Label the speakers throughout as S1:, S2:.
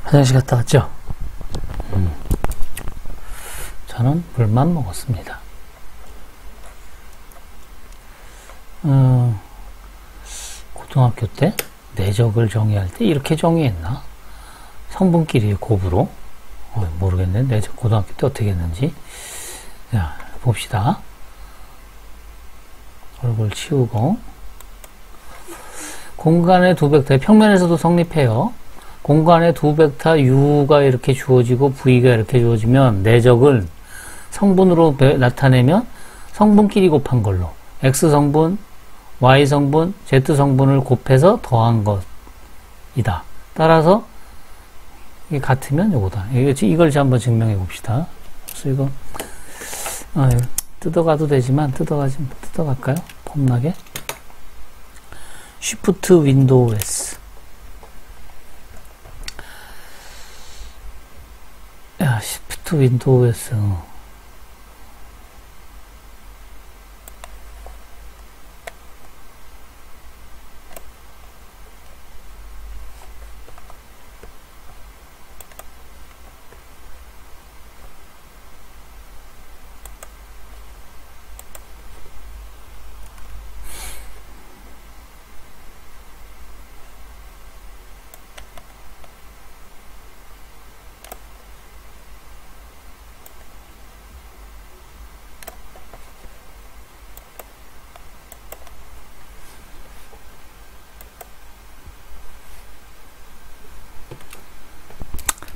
S1: 화장실 갔다 왔죠? 저는 물만 먹었습니다. 고등학교 때 내적을 정의할 때 이렇게 정의했나? 성분끼리 곱으로 모르겠네. 내적 고등학교 때 어떻게 했는지. 자, 봅시다. 얼굴 치우고 공간의 두 벡터, 평면에서도 성립해요. 공간의 두 벡터 U가 이렇게 주어지고 V가 이렇게 주어지면 내적을 성분으로 나타내면 성분끼리 곱한 걸로 X성분, Y성분, Z성분을 곱해서 더한 것이다. 따라서 이게 같으면 요거다. 이걸 한번 증명해 봅시다. 그래서 이거 뜯어가도 되지만 뜯어갈까요? 폼나게. Shift 윈도우 S. 야, Shift 윈도우 S.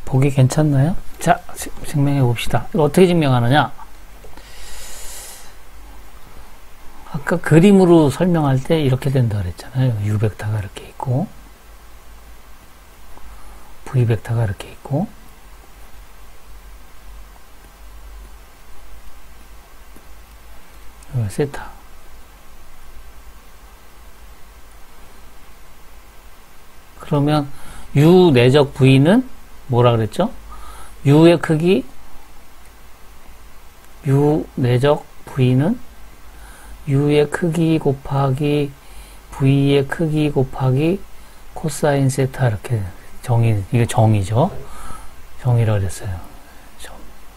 S1: 보기 괜찮나요? 자, 증명해 봅시다. 이거 어떻게 증명하느냐? 아까 그림으로 설명할 때 이렇게 된다 그랬잖아요. U 벡터가 이렇게 있고 V 벡터가 이렇게 있고 이거 세타. 그러면 U 내적 V는 뭐라 그랬죠? U의 크기, U 내적 V는 U의 크기 곱하기 V의 크기 곱하기 코사인 세타. 이렇게 이게 정의죠. 정의라 그랬어요.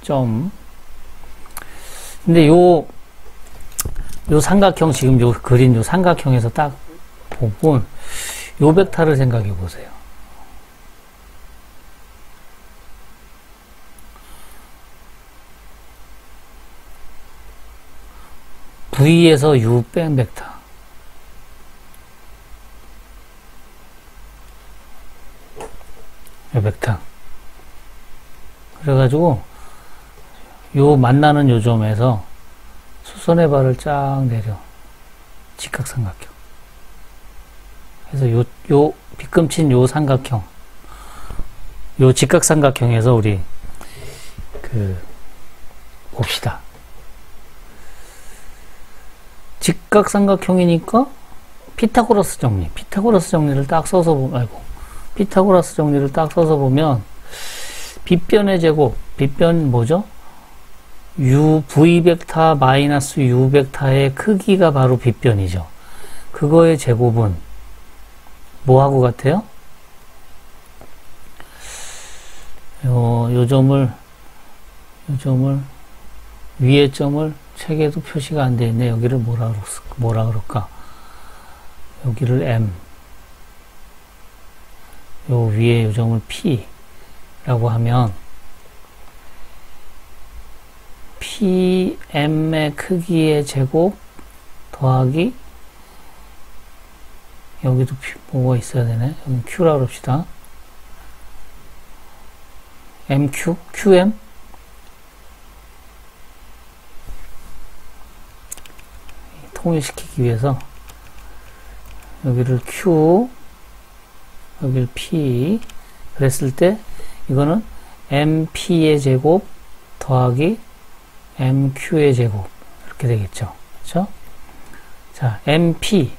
S1: 점. 근데 요 삼각형, 지금 요 그린 요 삼각형에서 딱 보면 요 벡터를 생각해 보세요. V에서 U 뺀 벡터. 요 벡터. 그래가지고, 요 만나는 요 점에서 수선의 발을 쫙 내려. 직각삼각형. 그래서 요 빗금친 요 삼각형. 요 직각삼각형에서 우리, 봅시다. 직각삼각형이니까 피타고라스 정리를 딱 써서 보면 빗변의 제곱, 빗변 뭐죠? V 벡터 마이너스 U 벡터의 크기가 바로 빗변이죠. 그거의 제곱은 뭐하고 같아요? 요 점을 위에 점을 책에도 표시가 안 돼 있네. 여기를 뭐라 그럴까? 여기를 M, 요 위에 요점을 P라고 하면 PM의 크기의 제곱 더하기 여기도 뭐가 있어야 되네. 여기 Q라고 합시다. MQ? QM? 통일시키기 위해서 여기를 Q, 여기를 P 그랬을 때 이거는 MP의 제곱 더하기 MQ의 제곱 이렇게 되겠죠. 그렇죠? 자, MP의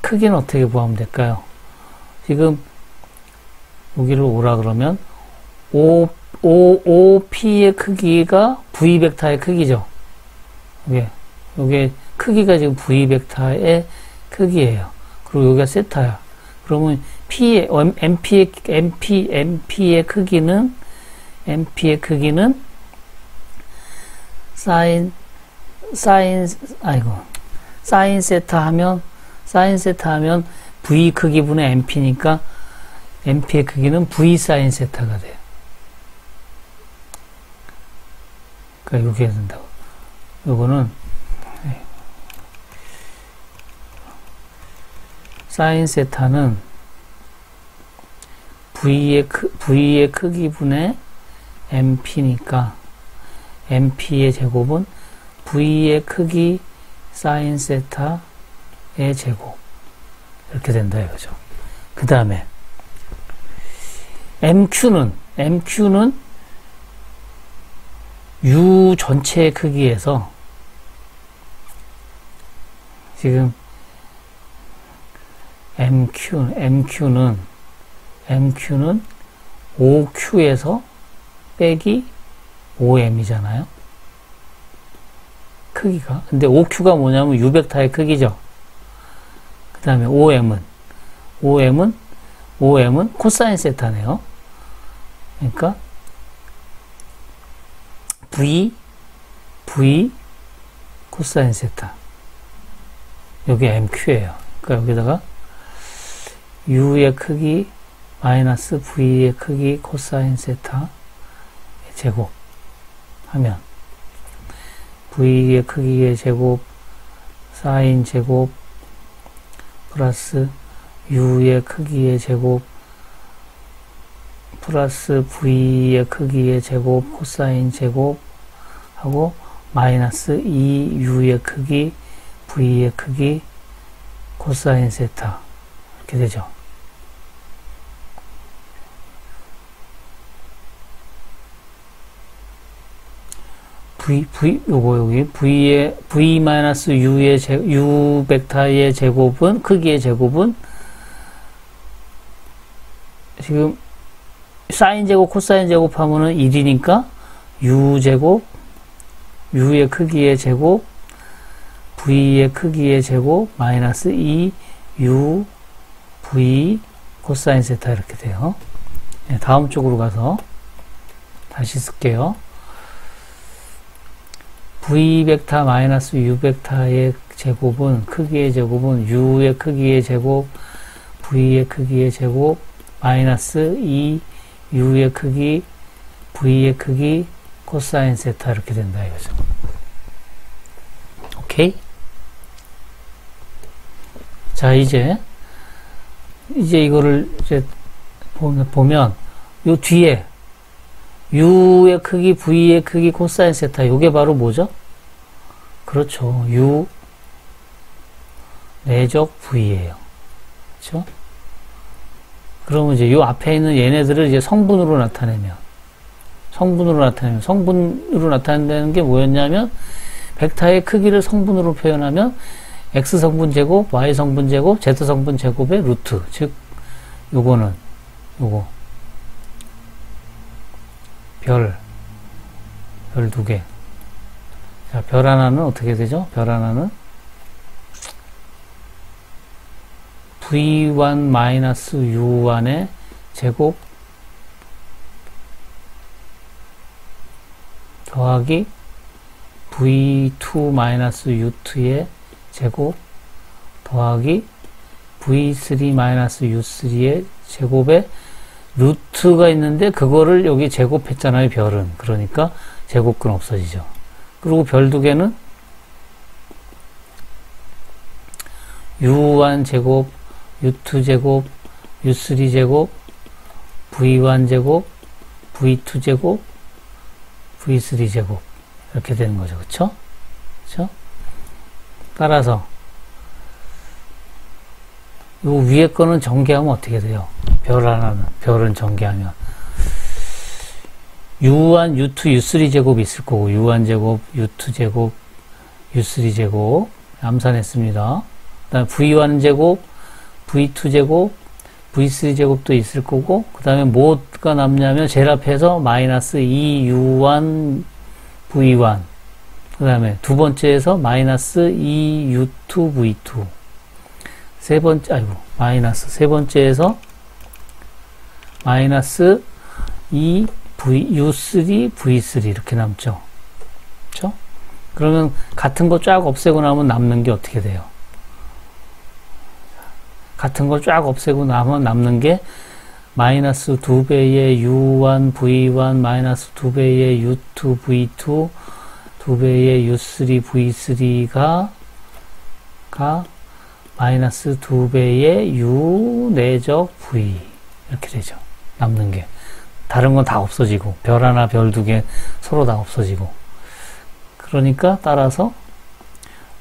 S1: 크기는 어떻게 구하면 될까요? 지금 여기를 오라 그러면 OP의 크기가 V 벡터의 크기죠. 요게 크기가 지금 V 벡터의 크기예요. 그리고 여기가 세타야. 그러면 MP의 크기는 사인 세타 하면 V 크기분의 MP니까 MP의 크기는 V 사인 세타가 돼요. 그러니까 이렇게 된다고. 요거는 사인 세타는 V의 크기분의 MP니까 MP의 제곱은 V의 크기 사인 세타의 제곱 이렇게 된다 이거죠. 그 다음에 MQ는 U 전체의 크기에서 지금 MQ는 5Q에서 빼기 5M이잖아요. 크기가. 근데 5Q가 뭐냐면 U벡터의 크기죠. 그 다음에 5M은 코사인 세타네요. 그러니까 V 코사인 세타. 여기 MQ예요. 그러니까 여기다가 U의 크기 마이너스 V의 크기 코사인 세타 제곱 하면 V의 크기의 제곱 사인 제곱 플러스 U의 크기의 제곱 플러스 V의 크기의 제곱 코사인 제곱 하고 마이너스 2U의 크기 V의 크기 코사인 세타 이렇게 되죠. 요거 여기 V 마이너스 U 벡터의 제곱은 크기의 제곱은 지금 사인 제곱 코사인 제곱 하면은 1이니까 U 제곱 U의 크기의 제곱 V의 크기의 제곱 마이너스 2U V 코사인 세타 이렇게 돼요. 네, 다음 쪽으로 가서 다시 쓸게요. V 벡터 마이너스 U 벡터의 제곱은 크기의 제곱은 U의 크기의 제곱 V의 크기의 제곱 마이너스 2U의 크기 V의 크기 코사인 세타 이렇게 된다 이거죠. 오케이? 자, 이제 이거를 이제 보면 요 뒤에 U의 크기, V의 크기, 코사인 세타, 요게 바로 뭐죠? 그렇죠. U 내적 V예요. 그렇죠? 그러면 이제 요 앞에 있는 얘네들을 이제 성분으로 나타내면 성분으로 나타낸다는 게 뭐였냐면 벡터의 크기를 성분으로 표현하면 X 성분 제곱, Y 성분 제곱, Z 성분 제곱의 루트. 즉 요거 별 2개. 자, 별 하나는 어떻게 되죠? 별 하나는 V1-U1의 제곱 더하기 V2-U2의 제곱 더하기 V3-U3의 제곱에 루트가 있는데 그거를 여기 제곱했잖아요. 별은. 그러니까 제곱근 없어지죠. 그리고 별 2개는 U1 제곱, U2 제곱, U3 제곱, V1 제곱, V2 제곱, V3 제곱 이렇게 되는 거죠. 그쵸? 그쵸? 따라서 요 위에 거는 전개하면 어떻게 돼요? 별은 전개하면 U1, U2, U3 제곱이 있을 거고 U1 제곱, U2 제곱, U3 제곱 암산했습니다. 그 다음에 V1 제곱, V2 제곱, V3 제곱도 있을 거고 그 다음에 뭐가 남냐면 제일 앞에서 마이너스 2U1 V1 그 다음에 두 번째에서 마이너스 2U2 V2 세 번째에서 마이너스 2 U3 V3 이렇게 남죠. 그렇죠? 그러면 같은 거 쫙 없애고 나면 남는 게 어떻게 돼요? 같은 거 쫙 없애고 나면 남는 게 마이너스 2배의 U1 V1 마이너스 2배의 U2 V2 2배의 U3 V3가 마이너스 2배의 U 내적 V 이렇게 되죠. 남는 게. 다른 건 다 없어지고 별 하나 별 두 개 서로 다 없어지고 그러니까 따라서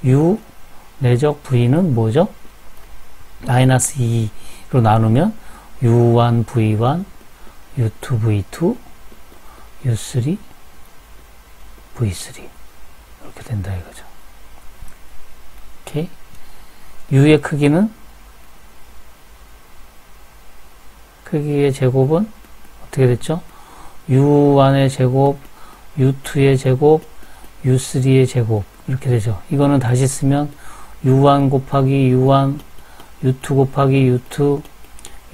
S1: U 내적 V는 뭐죠? 마이너스 2로 나누면 U1 V1 U2 V2 U3 V3 이렇게 된다 이거죠. 오케이. U의 크기의 제곱은 어떻게 됐죠? U1의 제곱, U2의 제곱, U3의 제곱 이렇게 되죠. 이거는 다시 쓰면 U1 곱하기 U1, U2 곱하기 U2,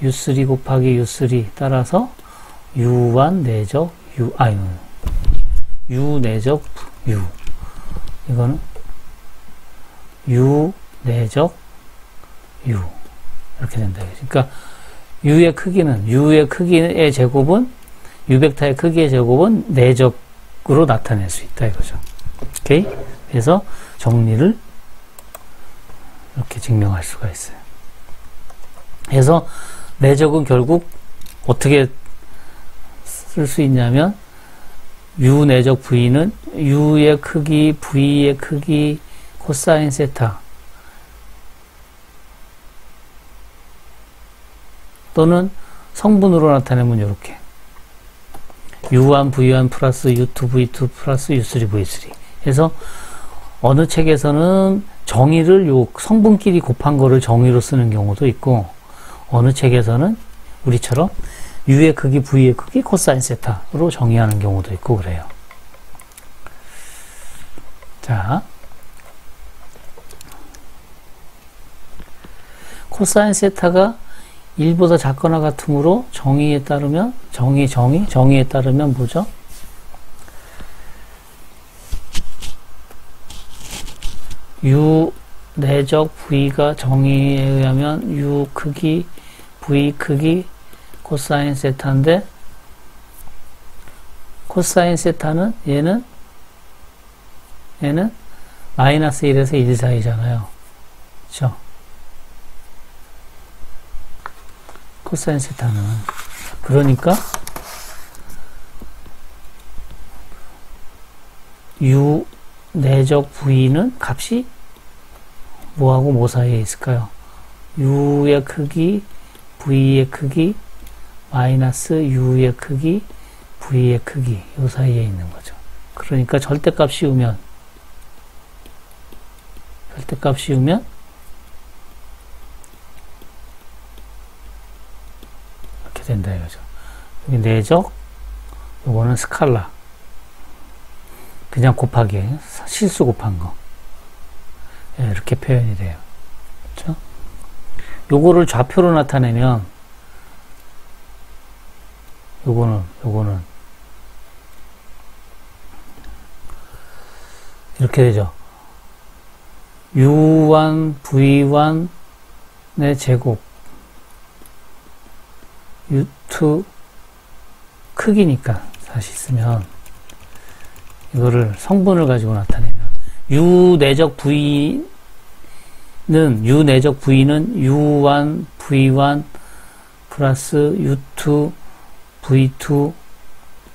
S1: U3 곱하기 U3 따라서 U1 내적 U 내적 U 이거는 U 내적 U 이렇게 된다. 그러니까 U의 크기의 제곱은 U 벡터의 크기의 제곱은 내적으로 나타낼 수 있다 이거죠. 오케이? 그래서 정리를 이렇게 증명할 수가 있어요. 그래서 내적은 결국 어떻게 쓸 수 있냐면 U 내적 V는 U의 크기, V의 크기, 코사인 세타 또는 성분으로 나타내면 이렇게 U1 V1 플러스 U2 V2 플러스 U3 V3 해서 어느 책에서는 정의를 요 성분끼리 곱한 거를 정의로 쓰는 경우도 있고 어느 책에서는 우리처럼 U의 크기, V의 크기, 코사인 세타로 정의하는 경우도 있고 그래요. 자, 코사인 세타가 1보다 작거나 같으므로 정의에 따르면 정의에 따르면 뭐죠? U 내적 V가 정의에 의하면 U 크기, V 크기, 코사인 세타인데 코사인 세타는 얘는 마이너스 1에서 1 사이잖아요. 그렇죠? 코사인 세타는 그러니까 U 내적 V는 값이 뭐하고 뭐 사이에 있을까요? U의 크기, V의 크기, 마이너스 U의 크기, V의 크기 요 사이에 있는 거죠. 그러니까 절대값 씌우면 이렇게 된다 이거죠. 여기 내적, 요거는 스칼라. 그냥 곱하기, 실수 곱한 거. 예, 이렇게 표현이 돼요. 그렇죠? 요거를 좌표로 나타내면 요거는 이렇게 되죠. U1, V1의 제곱 U2 크기니까 다시 쓰면 이거를 성분을 가지고 나타내면 U 내적 V는 U1 V1 플러스 U2 V2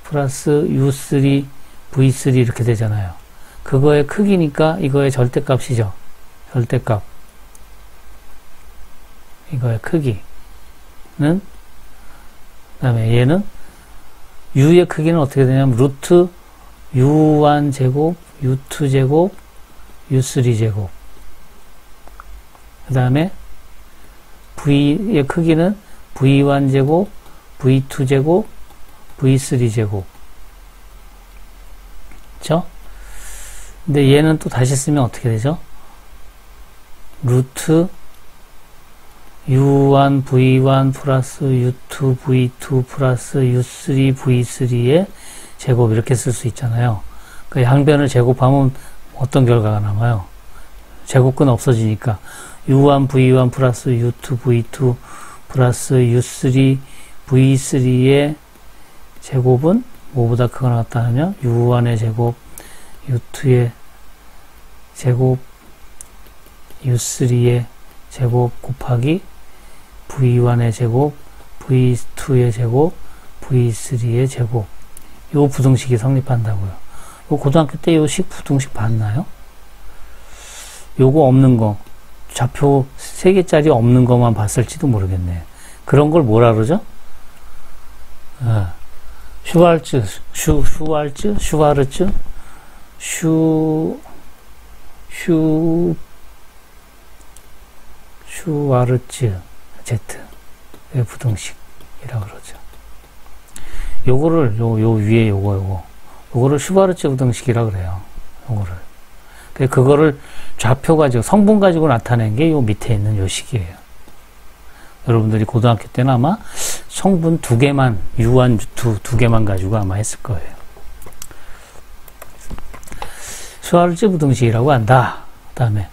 S1: 플러스 U3 V3 이렇게 되잖아요. 그거의 크기니까 이거의 절대값이죠. 절대값. 이거의 크기는 그 다음에 얘는 U의 크기는 어떻게 되냐면 루트 U1 제곱, U2 제곱, U3 제곱. 그 다음에 V의 크기는 V1 제곱, V2 제곱, V3 제곱. 그쵸? 근데 얘는 또 다시 쓰면 어떻게 되죠? 루트 U1 V1 플러스 U2 V2 플러스 U3 V3의 제곱 이렇게 쓸 수 있잖아요. 그 양변을 제곱하면 어떤 결과가 남아요? 제곱근 없어지니까 U1 V1 플러스 U2 V2 플러스 U3 V3의 제곱은 뭐보다 크거나 같다면 U1의 제곱, U2의 제곱, U3의 제곱 곱하기 V1의 제곱, V2의 제곱, V3의 제곱. 요 부등식이 성립한다고요. 요 고등학교 때 요 식 부등식 봤나요? 요거 없는 거, 좌표 3개짜리 없는 것만 봤을지도 모르겠네요. 그런 걸 뭐라 그러죠? 슈바르츠, Z의 부등식이라고 그러죠. 요거를, 요 위에 요거를 슈바르츠 부등식이라고 그래요. 요거를. 그거를 좌표 가지고, 성분 가지고 나타낸 게 요 밑에 있는 요 식이에요. 여러분들이 고등학교 때는 아마 성분 2개만, U1, U2 2개만 가지고 아마 했을 거예요. 슈바르츠 부등식이라고 한다. 그 다음에,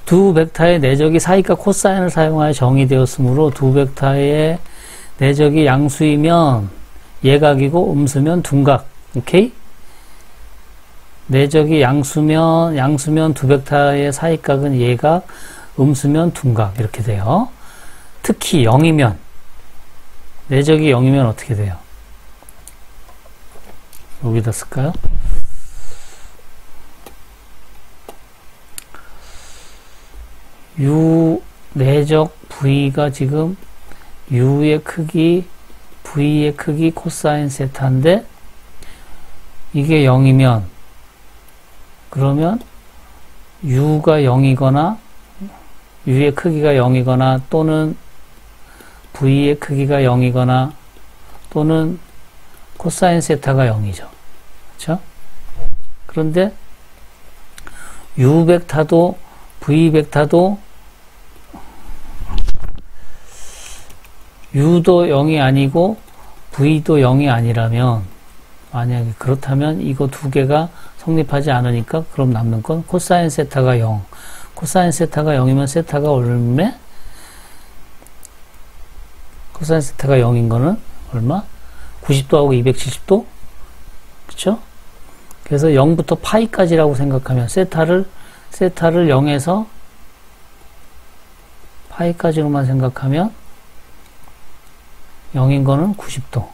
S1: 두 벡터의 내적이 사이과 코사인을 사용하여 정의되었으므로 두 벡터의 내적이 양수이면 예각이고 음수면 둔각. 오케이? 내적이 양수면 두 벡터의 사이각은 예각, 음수면 둔각. 이렇게 돼요. 특히 0이면, 내적이 0이면 어떻게 돼요? 여기다 쓸까요? U 내적 V가 지금 U의 크기, V의 크기 코사인 세타인데 이게 0이면 그러면 U가 0이거나 U의 크기가 0이거나 또는 V의 크기가 0이거나 또는 코사인 세타가 0이죠. 그렇죠? 그런데 U 벡터도 V 벡터도 U도 0이 아니고 V도 0이 아니라면 만약에 그렇다면 이거 두 개가 성립하지 않으니까 그럼 남는 건 코사인 세타가 0. 코사인 세타가 0이면 세타가 얼마? 코사인 세타가 0인 거는 얼마? 90도하고 270도? 그쵸? 그래서 0부터 파이까지라고 생각하면 세타를 0에서 파이까지로만 생각하면 0인 거는 90도.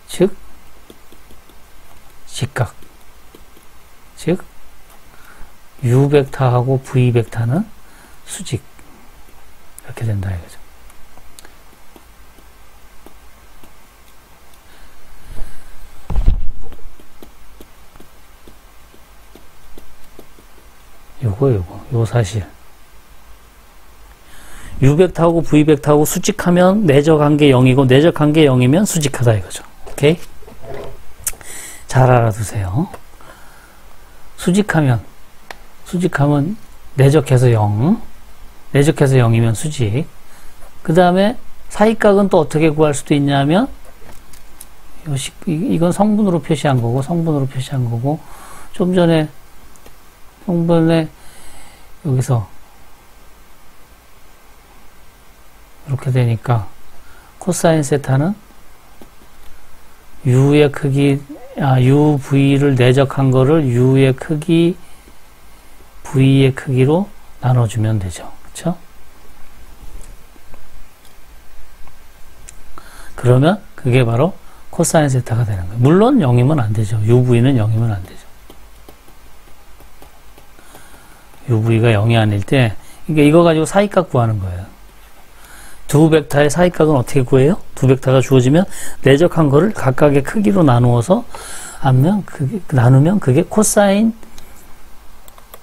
S1: 즉, 직각. 즉, U 벡터하고 V 벡터는 수직. 이렇게 된다 이거죠. 요 사실. U 벡터하고 V 벡터하고 수직하면 내적 관계 0이고 내적 관계 0이면 수직하다 이거죠. 오케이? 잘 알아두세요. 수직하면 내적해서 0. 내적해서 0이면 수직. 그 다음에 사이각은 또 어떻게 구할 수도 있냐면 이건 성분으로 표시한 거고 좀 전에 성분에 여기서 이렇게 되니까 코사인 세타는 U의 크기, UV를 내적한 거를 U의 크기, V의 크기로 나눠주면 되죠. 그쵸? 그러면 그게 바로 코사인 세타가 되는 거예요. 물론 0이면 안 되죠. UV는 0이면 안 되죠. UV가 0이 아닐 때, 그러니까 이거 가지고 사이각 구하는 거예요. 두 벡터의 사이각은 어떻게 구해요? 두 벡터가 주어지면 내적한 거를 각각의 크기로 나누어서 나누면 그게 코사인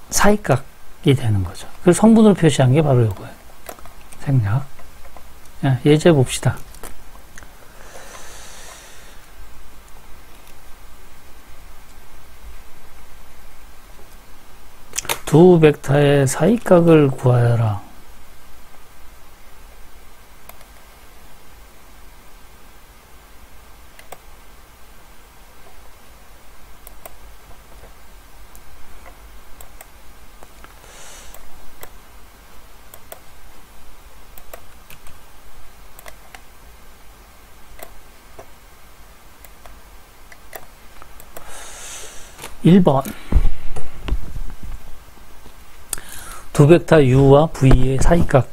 S1: 사이각이 되는 거죠. 그래서 성분으로 표시한 게 바로 이거예요. 생략. 예제 봅시다. 두 벡터의 사이각을 구하여라. 1번 두 벡터 u와 v의 사이각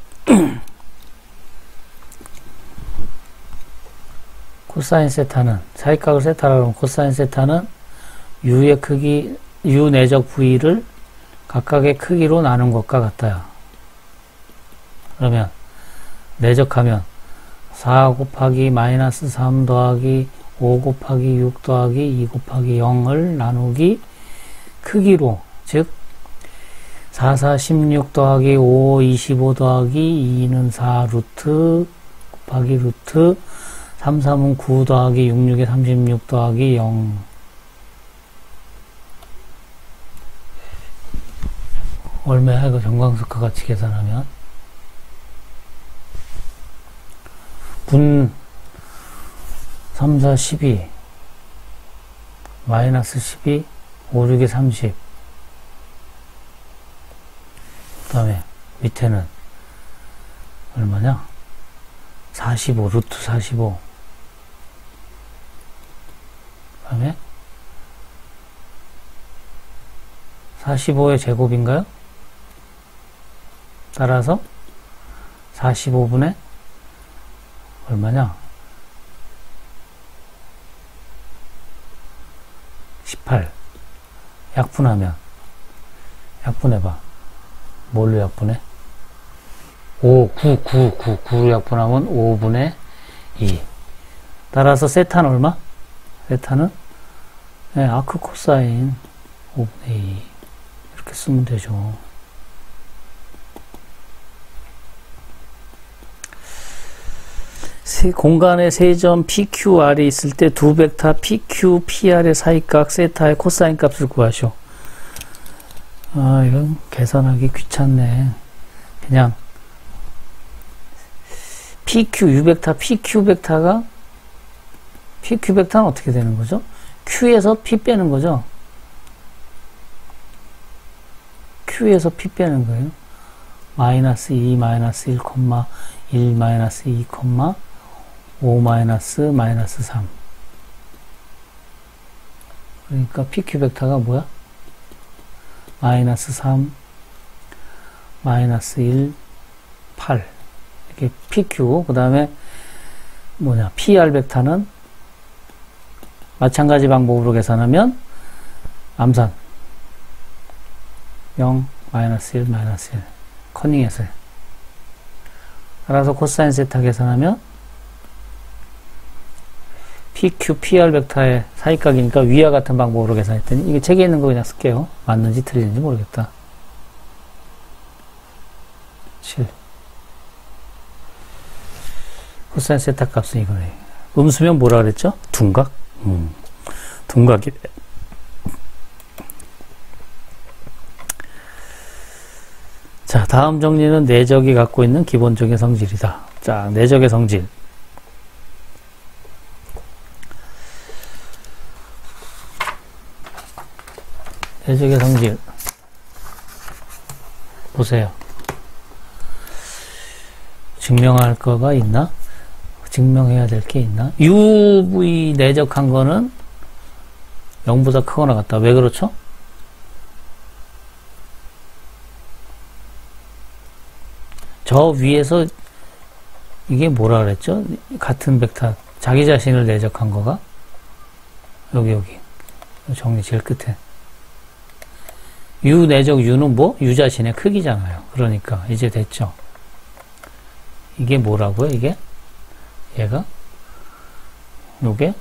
S1: 코사인 세타는 사이각을 세타라고 하면 코사인 세타는 u의 크기 u 내적 v를 각각의 크기로 나눈 것과 같아요. 그러면 내적하면 4 곱하기 마이너스 3 더하기 5 곱하기 6 더하기 2 곱하기 0을 나누기 크기로, 즉 4, 4, 16 더하기 5, 25 더하기 2는 4 루트 곱하기 루트 3, 3은 9 더하기 6, 6에 36 더하기 0. 얼마야 이거 정광석과 같이 계산하면? 분 3, 4, 12 마이너스 12 5, 6에 30. 그 다음에 밑에는 얼마냐? 45 루트 45. 그 다음에 45의 제곱인가요? 따라서 45분의 얼마냐? 18. 약분하면, 약분해봐. 뭘로 약분해? 9로 약분하면 5분의 2. 따라서 세타는 얼마? 세타는 네, 아크 코사인 5분의 2. 이렇게 쓰면 되죠. 공간에 세 점 PQR이 있을 때 두 벡터 PQ, PR의 사이각 세타의 코사인 값을 구하시오. 아, 이건 계산하기 귀찮네. 그냥 PQ, U벡터, PQ 벡터가 PQ 벡터는 어떻게 되는 거죠? Q에서 P 빼는 거죠? Q에서 P 빼는 거예요. 마이너스 2, 마이너스 1, 1, 마이너스 2, 5 마이너스 마이너스 3. 그러니까 PQ 벡터가 뭐야? 마이너스 3, 마이너스 1, 8. 이렇게 PQ. 그 다음에 뭐냐? PR 벡터는 마찬가지 방법으로 계산하면 암산 0, 마이너스 1, 마이너스 1. 커닝해서. 따라서 코사인 세타 계산하면 PQ, PR 벡터의 사이각이니까 위와 같은 방법으로 계산했더니 이게 책에 있는 거 그냥 쓸게요. 맞는지 틀리는지 모르겠다. 7. 코사인 세타 값은 이거네. 음수면 뭐라 그랬죠? 둔각? 둔각이. 자, 다음 정리는 내적이 갖고 있는 기본적인 성질이다. 자, 내적의 성질. 내적의 성질 보세요. 증명할 거가 있나? 증명해야 될 게 있나? UV 내적한 거는 0보다 크거나 같다. 왜 그렇죠? 저 위에서 이게 뭐라 그랬죠? 같은 벡터 자기 자신을 내적한 거가 여기 정리 제일 끝에 U 내적 U는 뭐? U 자신의 크기잖아요. 그러니까 이제 됐죠. 이게 뭐라고요? 이게? 얘가? 요게?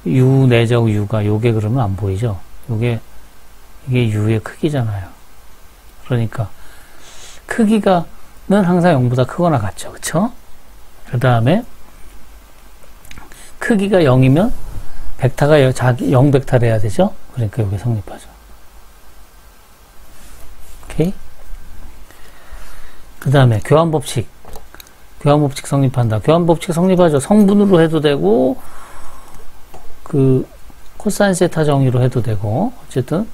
S1: U 내적 U가 요게 그러면 안 보이죠? 이게 U의 크기잖아요. 그러니까 크기가는 항상 0보다 크거나 같죠. 그쵸? 그 다음에 크기가 0이면 벡터가 0 벡터를 해야 되죠? 그러니까 요게 성립하죠. 오케이? 그 다음에 교환법칙 성립한다. 교환법칙 성립하죠. 성분으로 해도 되고 그 코사인 세타 정의로 해도 되고 어쨌든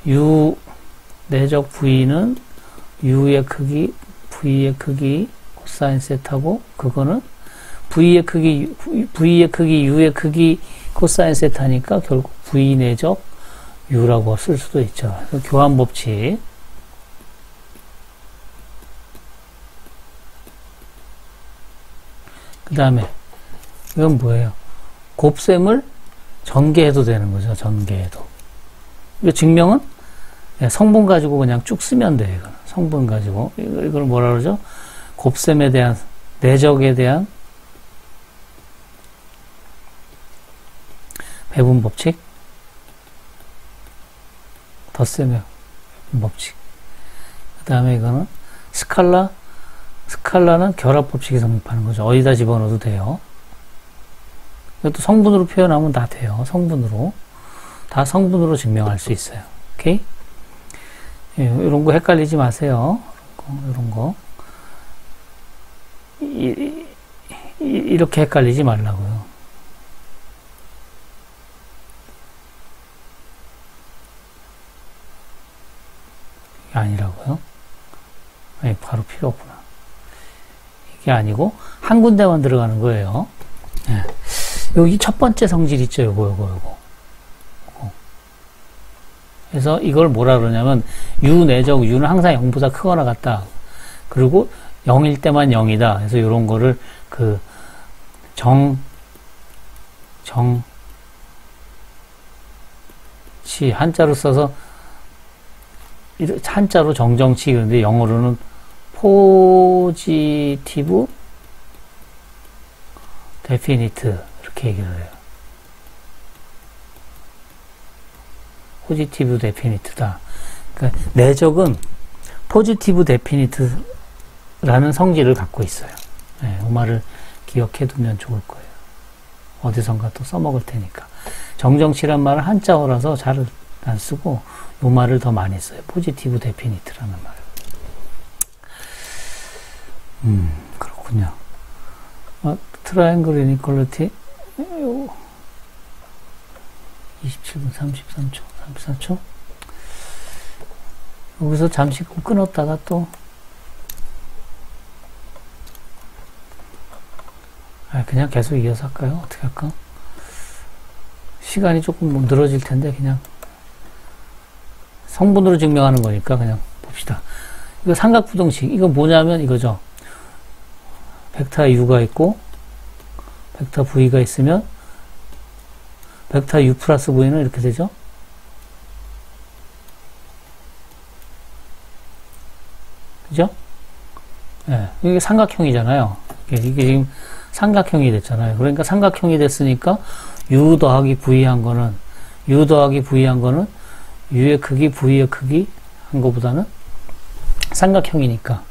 S1: U 내적 V는 U의 크기, V의 크기 코사인 세타고 그거는 V의 크기 U의 크기 코사인 세타니까 결국 V 내적 U라고 쓸 수도 있죠. 그래서 교환 법칙. 그 다음에 이건 뭐예요? 곱셈을 전개해도 되는 거죠. 전개해도. 이 증명은 성분 가지고 그냥 쭉 쓰면 돼요. 이건. 성분 가지고. 이걸 뭐라 그러죠? 곱셈에 대한, 내적에 대한 배분 법칙. 덧셈의 법칙. 그 다음에 이거는 스칼라는 결합 법칙이 성립하는 거죠. 어디다 집어넣어도 돼요. 이것도 성분으로 표현하면 다 돼요. 성분으로. 다 성분으로 증명할 수 있어요. 오케이? 예, 이런 거 헷갈리지 마세요. 이런 거. 이렇게 헷갈리지 말라고요. 이게 아니라고요? 아니, 바로 필요 없구나. 이게 아니고, 한 군데만 들어가는 거예요. 예. 여기 첫 번째 성질 있죠, 요거. 그래서 이걸 뭐라 그러냐면, 내적 U는 항상 0보다 크거나 같다. 그리고 0일 때만 0이다. 그래서 이런 거를 한자로 써서, 한자로 정정치, 그런데 영어로는 포지티브 데피니트 이렇게 얘기를 해요. 포지티브 데피니트다. 그러니까 내적은 포지티브 데피니트라는 성질을 갖고 있어요. 네, 이 말을 기억해 두면 좋을 거예요. 어디선가 또 써먹을 테니까. 정정치란 말은 한자어라서 잘 안 쓰고 이 말을 더 많이 써요. 포지티브 데피니트라는 말. 그렇군요. 트라이앵글 이니퀄리티 27분 34초 여기서 잠시 끊었다가 또 그냥 계속 이어서 할까요? 어떻게 할까? 시간이 조금 늘어질 텐데 그냥 성분으로 증명하는 거니까 그냥 봅시다. 이거 삼각부등식 이거 뭐냐면 이거죠. 벡터 U가 있고 벡터 V가 있으면 벡터 U 플러스 V는 이렇게 되죠. 그죠? 예, 이게 삼각형이잖아요. 이게 지금 삼각형이 됐잖아요. 그러니까 삼각형이 됐으니까 U 더하기 V 한 거는 U의 크기, V의 크기 한 거보다는 삼각형이니까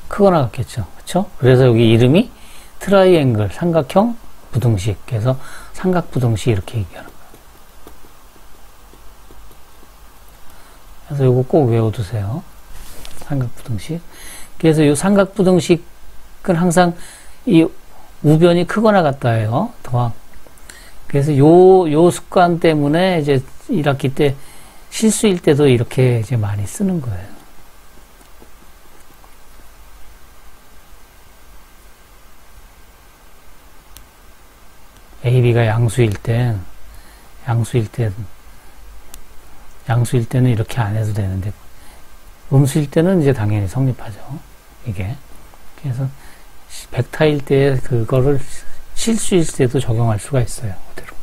S1: 크거나 같겠죠. 그쵸? 그래서 여기 이름이 트라이앵글, 삼각형 부등식. 그래서 삼각부등식 이렇게 얘기하는 거예요. 그래서 이거 꼭 외워두세요. 삼각부등식. 그래서 이 삼각부등식은 항상 이 우변이 크거나 같다 해요. 더항. 그래서 요 습관 때문에 이제 1학기 때 실수일 때도 이렇게 이제 많이 쓰는 거예요. AB가 양수일 때는 이렇게 안 해도 되는데, 음수일 때는 이제 당연히 성립하죠. 이게. 그래서, 벡터일 때 그거를 실수일 때도 적용할 수가 있어요. 그대로.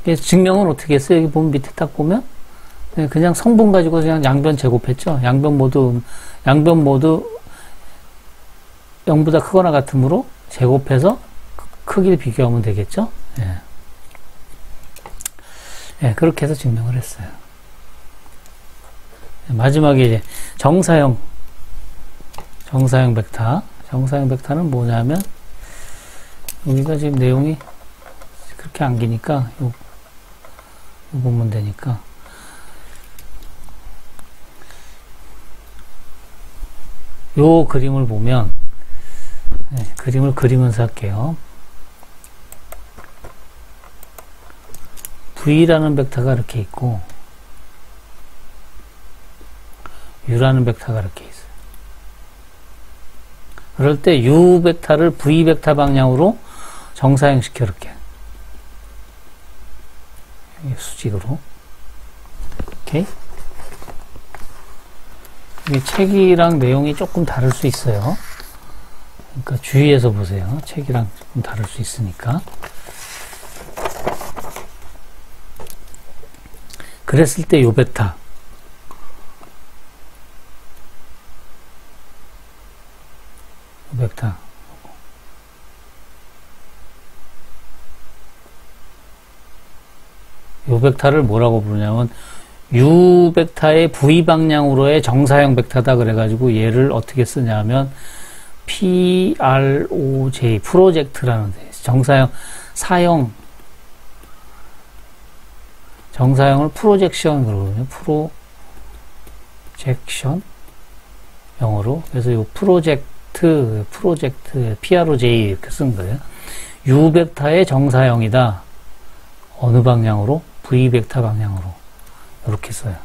S1: 그래서 증명은 어떻게 했어요? 여기 보면 밑에 딱 보면, 그냥 성분 가지고 그냥 양변 제곱했죠. 양변 모두 0보다 크거나 같으므로 제곱해서 크기를 비교하면 되겠죠? 예. 예, 그렇게 해서 증명을 했어요. 마지막에 이제 정사형 벡터. 정사형 벡터는 뭐냐면, 여기가 지금 내용이 그렇게 안 기니까, 요 보면 되니까. 요 그림을 보면, 네, 그림을 그리면서 할게요. V라는 벡터가 이렇게 있고 U라는 벡터가 이렇게 있어요. 그럴 때 U 벡터를 V 벡터 방향으로 정사형시켜 이렇게 수직으로 오케이? 이게 책이랑 내용이 조금 다를 수 있어요. 그러니까 주의해서 보세요. 책이랑 조금 다를 수 있으니까. 그랬을 때 요 벡터. 요 벡터. 요 벡터를 뭐라고 부르냐면 U 벡터의 V 방향으로의 정사형 벡터다 그래가지고 얘를 어떻게 쓰냐면 PROJ 프로젝트라는 데 정사형 정사형을 프로젝션 그러거든요. 프로젝션 영어로. 그래서 이 프로젝트 PROJ 이렇게 쓴 거예요. U 벡터의 정사형이다. 어느 방향으로? V 벡터 방향으로. 이렇게 써요.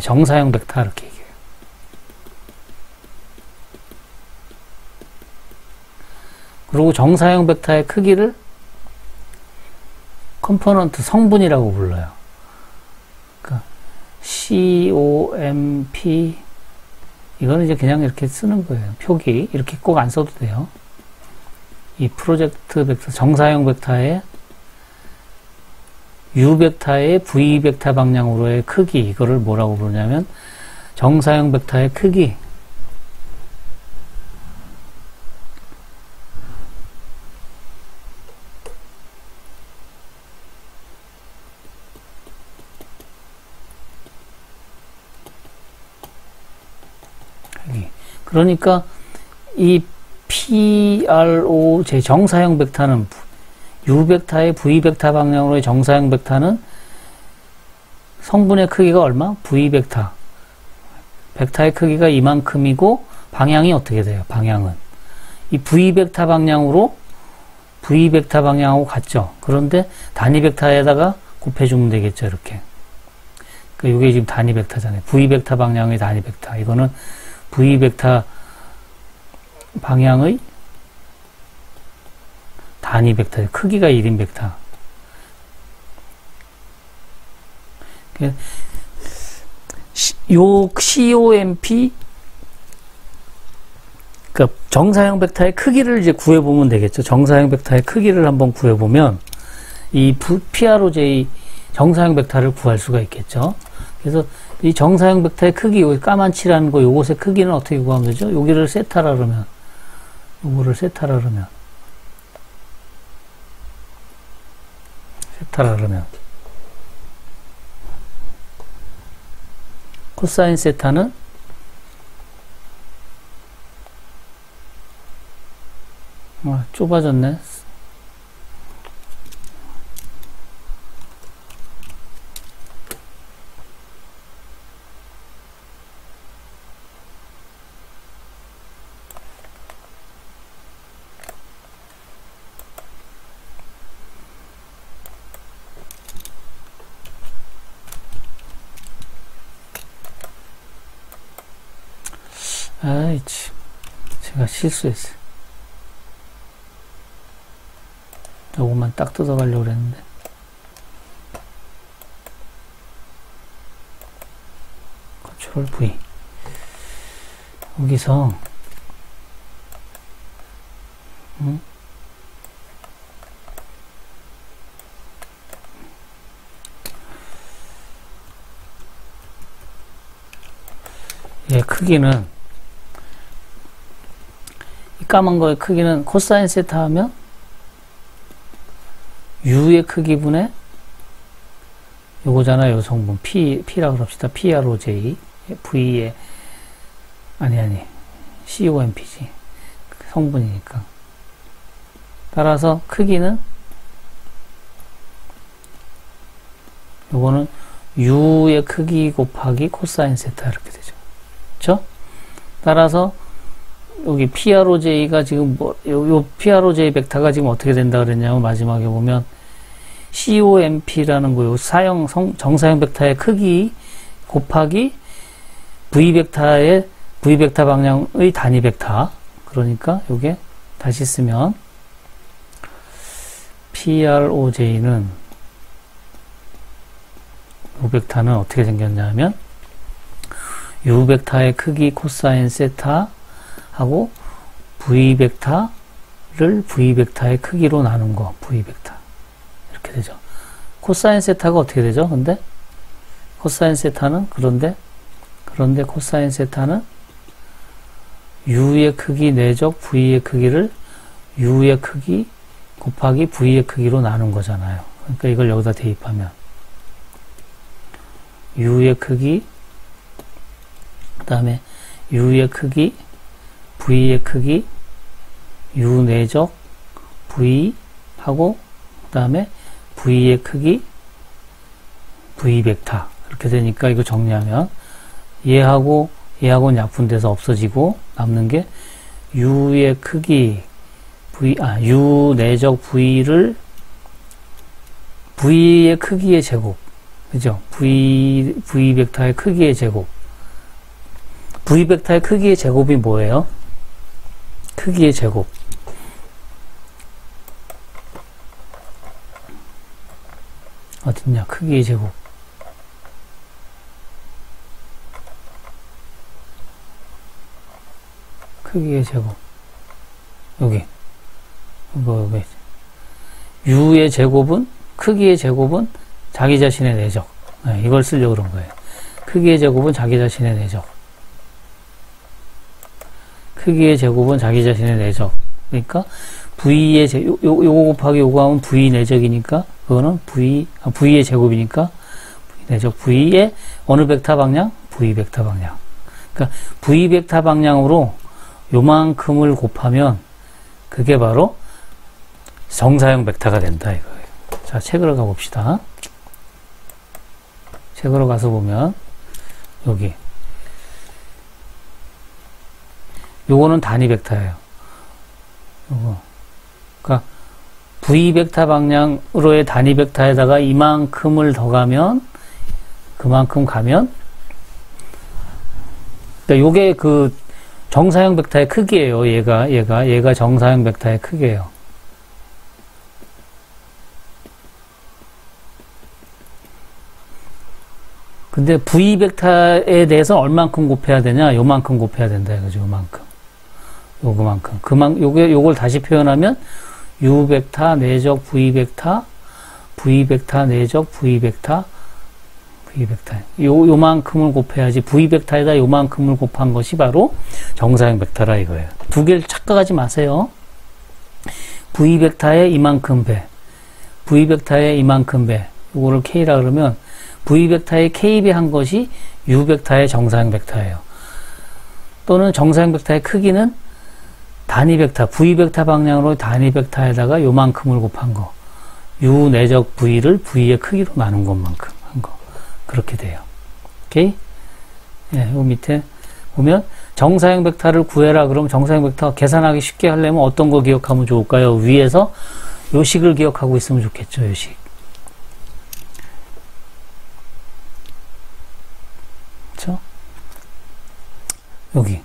S1: 정사형 벡터 이렇게 얘기해요. 그리고 정사형 벡터의 크기를 컴포넌트 성분이라고 불러요. 그러니까 COMP 이거는 이제 그냥 이렇게 쓰는 거예요. 표기 이렇게 꼭 안 써도 돼요. 이 프로젝트 벡터 정사형 벡터의 U 벡터의 V 벡터 방향으로의 크기 이거를 뭐라고 부르냐면 정사형 벡터의 크기 그러니까 이 PROJ 정사형 벡터는 U 벡터의 V 벡터 방향으로의 정사형 벡터는 성분의 크기가 얼마? V 벡터. 벡터의 크기가 이만큼이고 방향이 어떻게 돼요? 방향은 이 V 벡터 방향으로 V 벡터 방향하고 같죠. 그런데 단위 벡터에다가 곱해주면 되겠죠. 이렇게. 그러니까 이게 지금 단위 벡터잖아요. V 벡터 방향의 단위 벡터. 이거는 V 벡터 방향의 단위 벡터, 크기가 1인 벡터. 요 COMP, 그러니까 정사형 벡터의 크기를 이제 구해보면 되겠죠. 정사형 벡터의 크기를 한번 구해보면 이 PROJ 정사형 벡터를 구할 수가 있겠죠. 그래서 이 정사형 벡터의 크기, 여기 까만 칠하는 거, 요것의 크기는 어떻게 구하면 되죠? 여기를 세타라 그러면, 요거를 세타라 그러면, 코사인 세타는 좁아졌네. 아이, 참. 제가 실수했어요. 요것만 딱 뜯어가려고 그랬는데. 컨트롤 V. 여기서, 얘 크기는, 이 까만 거의 크기는 코사인 세타 하면 U의 크기분의 요거잖아요. 요 성분 P라고 합시다. PROJ V의 아니 COMPG 성분이니까. 따라서 크기는 요거는 U의 크기 곱하기 코사인 세타 이렇게 되죠. 그렇죠? 따라서 여기 PROJ가 지금 요 PROJ 벡터가 지금 어떻게 된다 그랬냐면 마지막에 보면 COMP라는 거, 요 정사형 벡터의 크기 곱하기 V 벡터 방향의 단위 벡터. 그러니까 요게 다시 쓰면 PROJ는 U벡터는 어떻게 생겼냐면 U벡터의 크기 코사인 세타 하고 V벡터를 V벡터의 크기로 나눈 거 V벡터 이렇게 되죠. 코사인 세타가 어떻게 되죠? 근데 코사인 세타는 그런데 코사인 세타는 U의 크기 내적 V의 크기를 U의 크기 곱하기 V의 크기로 나눈 거잖아요. 그러니까 이걸 여기다 대입하면 U의 크기 그 다음에 U의 크기 V의 크기 U 내적 V 하고 그 다음에 V의 크기 V벡터 이렇게 되니까 이거 정리하면 얘하고는 약분돼서 없어지고 남는 게 U의 크기 U 내적 V를 V의 크기의 제곱 그죠? V벡터의 크기의 제곱 V벡터의 크기의 제곱이 뭐예요? 크기의 제곱 어딨냐? 크기의 제곱 크기의 제곱 여기 U의 제곱은 크기의 제곱은 자기 자신의 내적 이걸 쓰려고 그런 거예요. 크기의 제곱은 자기 자신의 내적 크기의 제곱은 자기 자신의 내적 그러니까 V의 요거 곱하기 요거 하면 V 내적이니까 그거는 V의 제곱이니까 V 내적 V의 어느 벡터 방향? V벡터 방향 그러니까 V벡터 방향으로 요만큼을 곱하면 그게 바로 정사형 벡터가 된다 이거예요. 자, 책으로 가봅시다. 책으로 가서 보면 여기 요거는 단위 벡터예요. 요거. 그러니까 V벡터 방향으로의 단위 벡터에다가 이만큼을 더 가면 그만큼 가면 그러니까 요게 그 정사형 벡터의 크기예요. 얘가 정사형 벡터의 크기예요. 근데 V벡터에 대해서 얼만큼 곱해야 되냐? 요만큼 곱해야 된다 이거죠. 요만큼. 요걸 다시 표현하면 U벡터 내적 V벡터 내적 V벡터 요만큼을 곱해야지 V벡터에다 요만큼을 곱한 것이 바로 정사형 벡터라 이거예요. 두 개를 착각하지 마세요. V벡터의 이만큼 배 V벡터의 이만큼 배 요거를 K라 그러면 V벡터의 K배 한 것이 U벡터의 정사형 벡터예요. 또는 정사형 벡터의 크기는 단위 벡터, V벡터 방향으로 단위 벡터에다가 요만큼을 곱한 거. U 내적 V를 V의 크기로 나눈 것만큼 한 거. 그렇게 돼요. 오케이? 예, 요 밑에 보면 정사형 벡터를 구해라 그러면 정사형 벡터 계산하기 쉽게 하려면 어떤 거 기억하면 좋을까요? 위에서 요 식을 기억하고 있으면 좋겠죠, 요 식. 그쵸? 여기.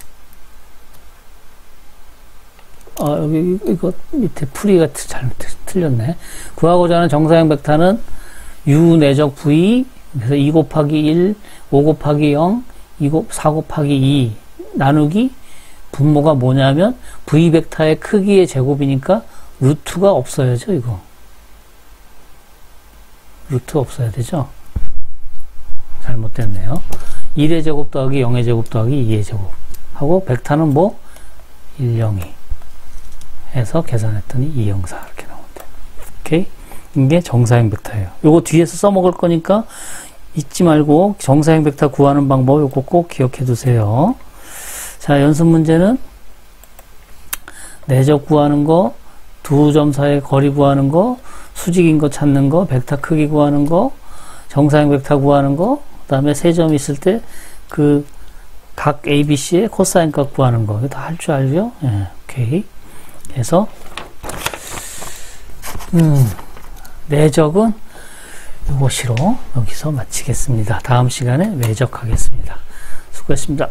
S1: 여기, 이거 밑에 풀이가 잘못 틀렸네. 구하고자 하는 정사형 벡터는 U 내적 V, 그래서 2 곱하기 1, 5 곱하기 0, 4 곱하기 2 나누기 분모가 뭐냐면 V벡터의 크기의 제곱이니까 루트가 없어야죠, 이거. 루트 없어야 되죠? 잘못됐네요. 1의 제곱 더하기 0의 제곱 더하기 2의 제곱 하고 벡터는 뭐? 1, 0, 2 해서 계산했더니 2, 0, 4 이렇게 나오면 돼요. 오케이? 이게 정사형 벡터예요. 요거 뒤에서 써먹을 거니까 잊지 말고 정사형 벡터 구하는 방법 요거 꼭 기억해 두세요. 자, 연습 문제는 내적 구하는 거, 두 점 사이의 거리 구하는 거, 수직인 거 찾는 거, 벡터 크기 구하는 거, 정사형 벡터 구하는 거, 그 다음에 세 점 있을 때 그 각 ABC의 코사인 값 구하는 거. 이거 다 할 줄 알죠? 예, 오케이. 그래서 내적은 이것으로 여기서 마치겠습니다. 다음 시간에 외적하겠습니다. 수고했습니다.